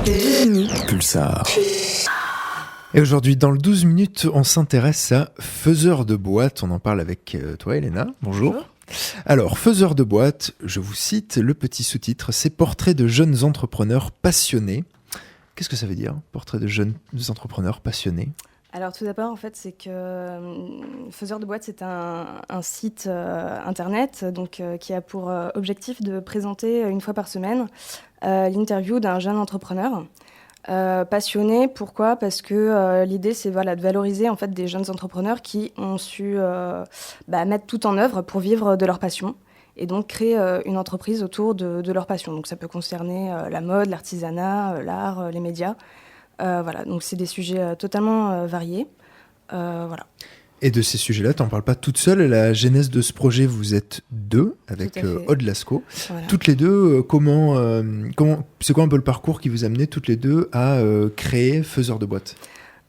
Le 12 minutes. Pulsar. Et aujourd'hui, dans le 12 minutes, on s'intéresse à faiseurs de boîtes. On en parle avec toi, Elena. Bonjour. Bonjour. Alors, faiseurs de boîtes, je vous cite le petit sous-titre, c'est portrait de jeunes entrepreneurs passionnés. Qu'est-ce que ça veut dire, portrait de jeunes entrepreneurs passionnés ? Alors tout d'abord, en fait, c'est que Faiseurs de boîtes, c'est un site internet donc, qui a pour objectif de présenter une fois par semaine l'interview d'un jeune entrepreneur passionné. Pourquoi ? Parce que l'idée, c'est de valoriser en fait, des jeunes entrepreneurs qui ont su mettre tout en œuvre pour vivre de leur passion et donc créer une entreprise autour de leur passion. Donc ça peut concerner la mode, l'artisanat, l'art, les médias. Donc c'est des sujets totalement variés. Voilà. Et de ces sujets-là, tu n'en parles pas toute seule. La genèse de ce projet, vous êtes deux, avec Aude Lascaux. Voilà. Toutes les deux, c'est quoi un peu le parcours qui vous a amené toutes les deux à créer Faiseurs de boîtes ?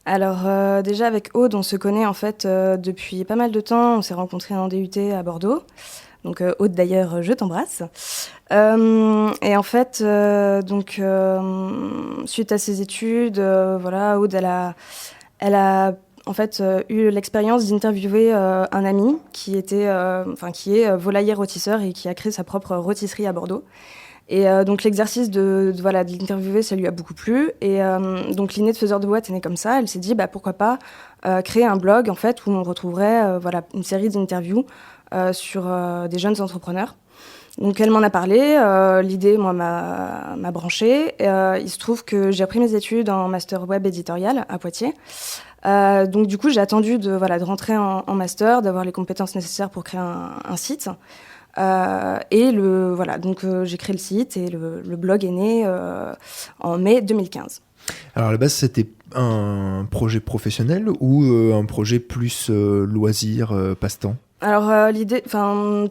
Alors déjà avec Aude, on se connaît en fait depuis pas mal de temps. On s'est rencontrés en DUT à Bordeaux. Donc Aude d'ailleurs, je t'embrasse. Et en fait, suite à ses études, Aude, elle a en fait eu l'expérience d'interviewer un ami qui est volailler rôtisseur et qui a créé sa propre rôtisserie à Bordeaux. Et donc l'exercice de l'interviewer, ça lui a beaucoup plu. Et donc l'idée de Faiseurs de boîtes est née comme ça. Elle s'est dit pourquoi pas créer un blog en fait où on retrouverait une série d'interviews sur des jeunes entrepreneurs. Donc elle m'en a parlé, l'idée moi m'a branchée. Il se trouve que j'ai repris mes études en master web éditorial à Poitiers. Donc du coup j'ai attendu de rentrer en master, d'avoir les compétences nécessaires pour créer un site. Donc j'ai créé le site et le blog est né en mai 2015. Alors à la base c'était un projet professionnel ou un projet plus loisir, passe-temps ? Alors l'idée,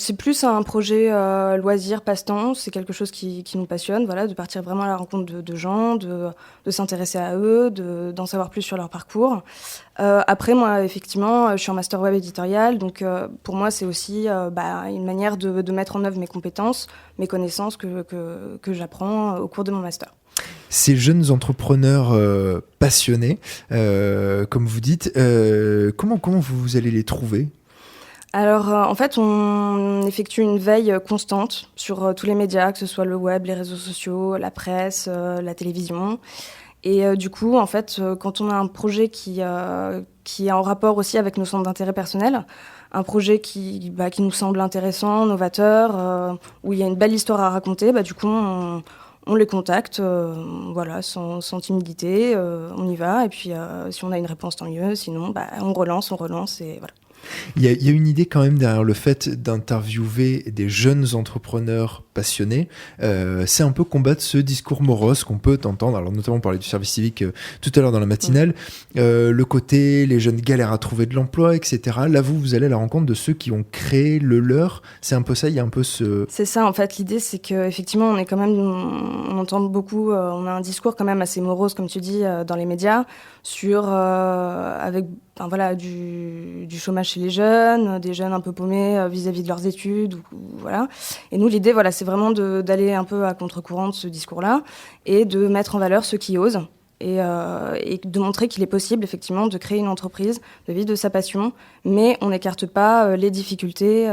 c'est plus un projet loisir, passe-temps. C'est quelque chose qui nous passionne, de partir vraiment à la rencontre de gens, de s'intéresser à eux, d'en savoir plus sur leur parcours. Après, moi, effectivement, je suis en master web éditorial, donc pour moi, c'est aussi une manière de mettre en œuvre mes compétences, mes connaissances que j'apprends au cours de mon master. Ces jeunes entrepreneurs passionnés, comme vous dites, comment vous allez les trouver ? Alors, en fait, on effectue une veille constante sur tous les médias, que ce soit le web, les réseaux sociaux, la presse, la télévision. Et du coup, en fait, quand on a un projet qui est en rapport aussi avec nos centres d'intérêt personnels, un projet qui nous semble intéressant, novateur, où il y a une belle histoire à raconter, du coup, on les contacte, sans timidité, on y va. Et puis, si on a une réponse, tant mieux. Sinon, on relance et voilà. Il y a une idée quand même derrière le fait d'interviewer des jeunes entrepreneurs passionnés. C'est un peu combattre ce discours morose qu'on peut entendre. Alors notamment on parlait du service civique tout à l'heure dans la matinale. Le côté les jeunes galèrent à trouver de l'emploi, etc. Là vous allez à la rencontre de ceux qui ont créé le leur. C'est un peu ça, il y a un peu ce... C'est ça en fait, l'idée c'est qu'effectivement on entend beaucoup, on a un discours quand même assez morose comme tu dis dans les médias sur du chômage chez les jeunes, des jeunes un peu paumés vis-à-vis de leurs études. Voilà. Et nous, l'idée, c'est vraiment d'aller un peu à contre-courant de ce discours-là et de mettre en valeur ceux qui osent et de montrer qu'il est possible, effectivement, de créer une entreprise, de vivre de sa passion, mais on n'écarte pas les difficultés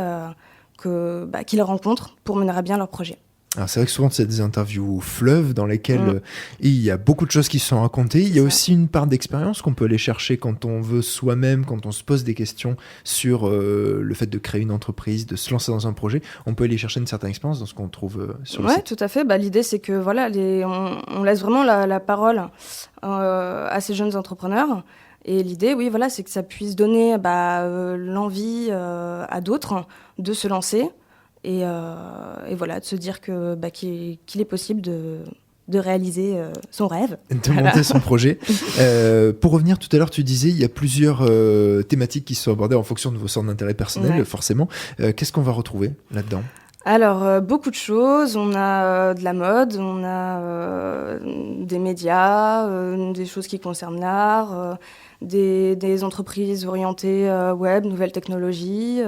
qu'ils rencontrent pour mener à bien leur projet. Alors c'est vrai que souvent c'est des interviews fleuves dans lesquelles il y a beaucoup de choses qui sont racontées. Il y a aussi une part d'expérience qu'on peut aller chercher quand on veut soi-même, quand on se pose des questions sur le fait de créer une entreprise, de se lancer dans un projet. On peut aller chercher une certaine expérience dans ce qu'on trouve sur le site. Oui, tout à fait. L'idée c'est que on laisse vraiment la parole à ces jeunes entrepreneurs. Et l'idée, c'est que ça puisse donner l'envie à d'autres de se lancer. Et de se dire qu'il est possible de réaliser son rêve. De monter son projet. Pour revenir tout à l'heure, tu disais il y a plusieurs thématiques qui sont abordées en fonction de vos centres d'intérêt personnel, forcément. Qu'est-ce qu'on va retrouver là-dedans ? Alors, beaucoup de choses. On a de la mode, on a des médias, des choses qui concernent l'art, des entreprises orientées web, nouvelles technologies.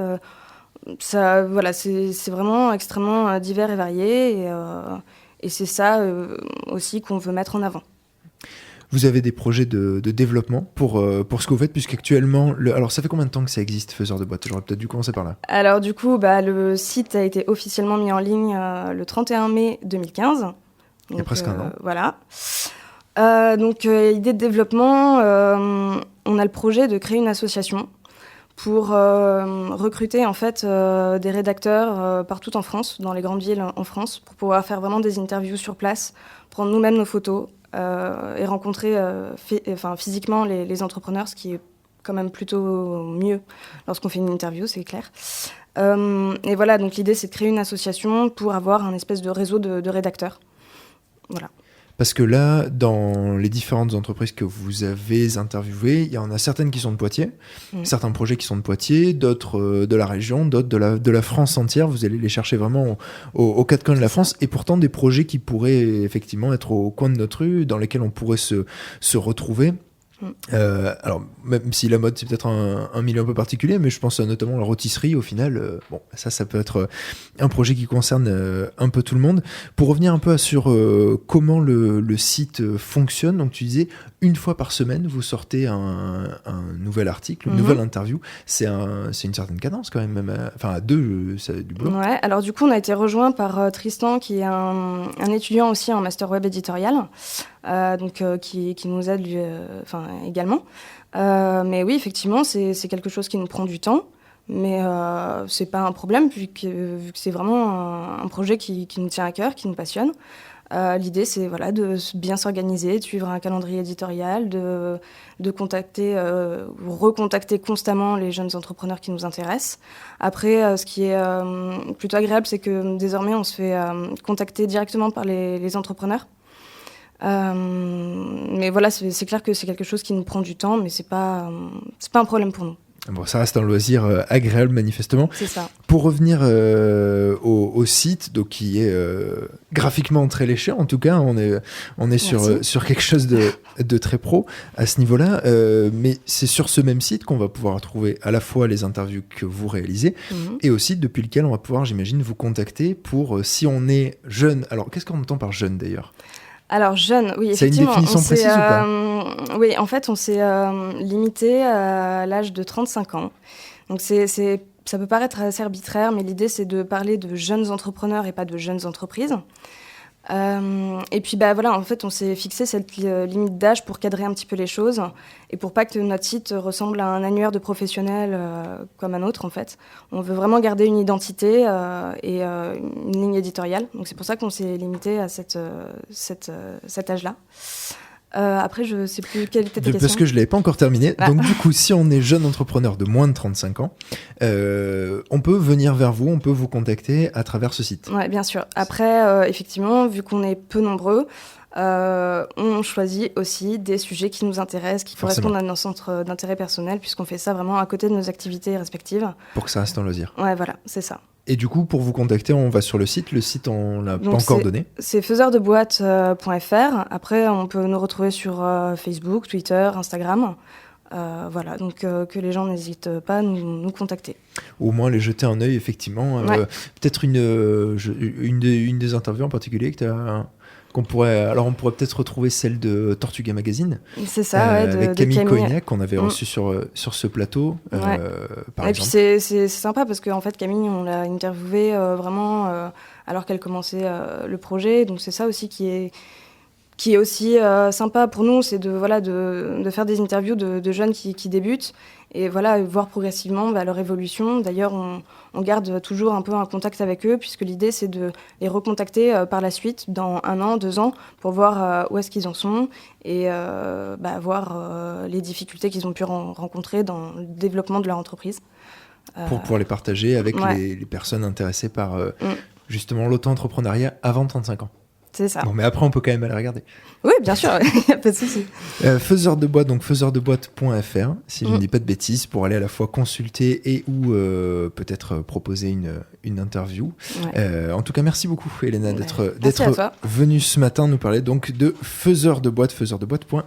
C'est vraiment extrêmement divers et varié. Et c'est ça aussi qu'on veut mettre en avant. Vous avez des projets de développement pour ce que vous faites, puisqu'actuellement... Alors, ça fait combien de temps que ça existe, Faiseur de boîte? J'aurais peut-être dû commencer par là. Alors, du coup, le site a été officiellement mis en ligne le 31 mai 2015. Donc, il y a presque un an. Voilà. Idée de développement, on a le projet de créer une association pour recruter en fait des rédacteurs partout en France, dans les grandes villes en France, pour pouvoir faire vraiment des interviews sur place, prendre nous-mêmes nos photos et rencontrer physiquement les entrepreneurs, ce qui est quand même plutôt mieux lorsqu'on fait une interview, c'est clair. Et voilà, donc l'idée c'est de créer une association pour avoir un espèce de réseau de rédacteurs. Voilà. Parce que là, dans les différentes entreprises que vous avez interviewées, il y en a certaines qui sont de Poitiers, certains projets qui sont de Poitiers, d'autres de la région, d'autres de la France entière. Vous allez les chercher vraiment aux quatre coins de la France, et pourtant des projets qui pourraient effectivement être au coin de notre rue, dans lesquels on pourrait se retrouver. Alors, même si la mode c'est peut-être un milieu un peu particulier, mais je pense notamment à la rôtisserie au final. Bon, ça peut être un projet qui concerne un peu tout le monde. Pour revenir un peu sur comment le site fonctionne, donc tu disais une fois par semaine vous sortez un nouvel article, une nouvelle interview. C'est une certaine cadence quand même, enfin à deux, c'est du boulot. Ouais, alors du coup on a été rejoint par Tristan qui est un étudiant aussi en master web éditorial. Qui nous aide également. Mais oui, effectivement, c'est quelque chose qui nous prend du temps, mais c'est pas un problème vu que c'est vraiment un projet qui nous tient à cœur, qui nous passionne. L'idée, c'est de bien s'organiser, de suivre un calendrier éditorial, de contacter ou recontacter constamment les jeunes entrepreneurs qui nous intéressent. Après, ce qui est plutôt agréable, c'est que désormais, on se fait contacter directement par les entrepreneurs. Mais voilà, c'est clair que c'est quelque chose qui nous prend du temps, mais c'est pas un problème pour nous. Bon, ça reste un loisir agréable manifestement. C'est ça. Pour revenir au site, donc qui est graphiquement très léché, en tout cas, on est sur quelque chose de très pro à ce niveau-là. Mais c'est sur ce même site qu'on va pouvoir trouver à la fois les interviews que vous réalisez et aussi depuis lequel on va pouvoir, j'imagine, vous contacter pour si on est jeune. Alors, qu'est-ce qu'on entend par jeune d'ailleurs ? Alors jeune, oui, c'est effectivement. C'est une définition précise ou pas ? Oui, en fait, on s'est limité à l'âge de 35 ans. Donc ça peut paraître assez arbitraire, mais l'idée c'est de parler de jeunes entrepreneurs et pas de jeunes entreprises. Et puis en fait, on s'est fixé cette limite d'âge pour cadrer un petit peu les choses et pour pas que notre site ressemble à un annuaire de professionnels comme un autre en fait. On veut vraiment garder une identité et une ligne éditoriale. Donc c'est pour ça qu'on s'est limité à cet âge-là. Après, je ne sais plus quelle était ta question. Parce que je ne l'avais pas encore terminé. Ah. Donc du coup, si on est jeune entrepreneur de moins de 35 ans, on peut venir vers vous, on peut vous contacter à travers ce site. Oui, bien sûr. Après, effectivement, vu qu'on est peu nombreux, on choisit aussi des sujets qui nous intéressent, qui correspondent à nos centres d'intérêt personnel, puisqu'on fait ça vraiment à côté de nos activités respectives. Pour que ça reste un loisir. Ouais, voilà, c'est ça. Et du coup, pour vous contacter, on va sur le site. Le site, on l'a pas encore donné. C'est faiseurdeboîte.fr. Après, on peut nous retrouver sur Facebook, Twitter, Instagram. Voilà, donc que les gens n'hésitent pas à nous contacter. Au moins, les jeter un œil, effectivement. Ouais. Peut-être une des interviews en particulier que tu as... on pourrait peut-être retrouver celle de Tortuga Magazine. C'est ça, avec Camille Coignac, qu'on avait reçu sur ce plateau, par exemple. Et puis c'est sympa parce qu'en fait, Camille, on l'a interviewée vraiment alors qu'elle commençait le projet. Donc c'est ça aussi qui est aussi sympa pour nous, c'est de faire des interviews de jeunes qui débutent et voir progressivement leur évolution. D'ailleurs, on garde toujours un peu un contact avec eux, puisque l'idée, c'est de les recontacter par la suite, dans 1 an, 2 ans, pour voir où est-ce qu'ils en sont et voir les difficultés qu'ils ont pu rencontrer dans le développement de leur entreprise. Pour pouvoir les partager avec les personnes intéressées par justement l'auto-entrepreneuriat avant 35 ans. C'est ça. Bon, mais après, on peut quand même aller regarder. Oui, bien sûr, il n'y a pas de souci. Faiseur de boîte, donc faiseurdeboîte.fr, si je ne dis pas de bêtises, pour aller à la fois consulter et ou peut-être proposer une interview. Ouais. En tout cas, merci beaucoup, Elena, d'être venue ce matin nous parler donc de Faiseur de boîte, faiseurdeboîte.fr.